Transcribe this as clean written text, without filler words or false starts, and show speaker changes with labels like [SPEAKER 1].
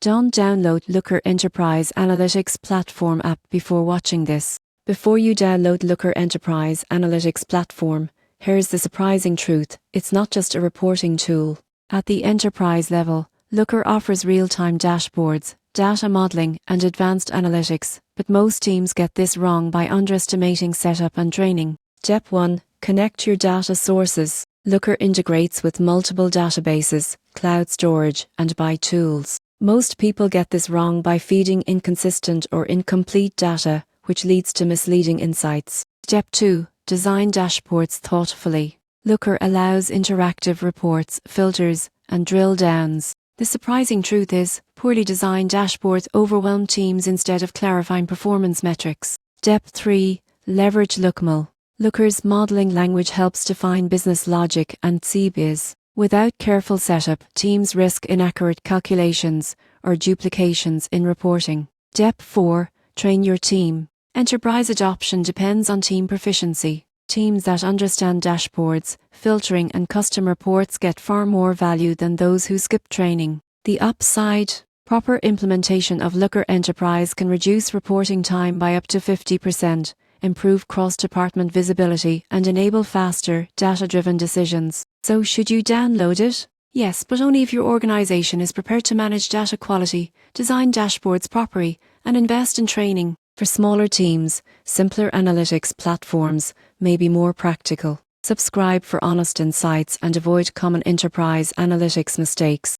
[SPEAKER 1] Don't download Looker Enterprise Analytics Platform app before watching this. Before you download Looker Enterprise Analytics Platform, here's the surprising truth: it's not just a reporting tool. At the enterprise level, Looker offers real-time dashboards, data modeling, and advanced analytics, but most teams get this wrong by underestimating setup and training. Step 1. Connect your data sources. Looker integrates with multiple databases, cloud storage, and BI tools. Most people get this wrong by feeding inconsistent or incomplete data, which leads to misleading insights. Step 2. Design dashboards thoughtfully. Looker allows interactive reports, filters, and drill downs. The surprising truth is, poorly designed dashboards overwhelm teams instead of clarifying performance metrics. Step 3. Leverage LookML. Looker's modeling language helps define business logic and CBIZ. Without careful setup, teams risk inaccurate calculations or duplications in reporting. Step 4. Train your team. Enterprise adoption depends on team proficiency. Teams that understand dashboards, filtering, and custom reports get far more value than those who skip training. The upside: proper implementation of Looker Enterprise can reduce reporting time by up to 50%, improve cross-department visibility, and enable faster, data-driven decisions. So should you download it? Yes, but only if your organization is prepared to manage data quality, design dashboards properly, and invest in training. For smaller teams, simpler analytics platforms may be more practical. Subscribe for honest insights and avoid common enterprise analytics mistakes.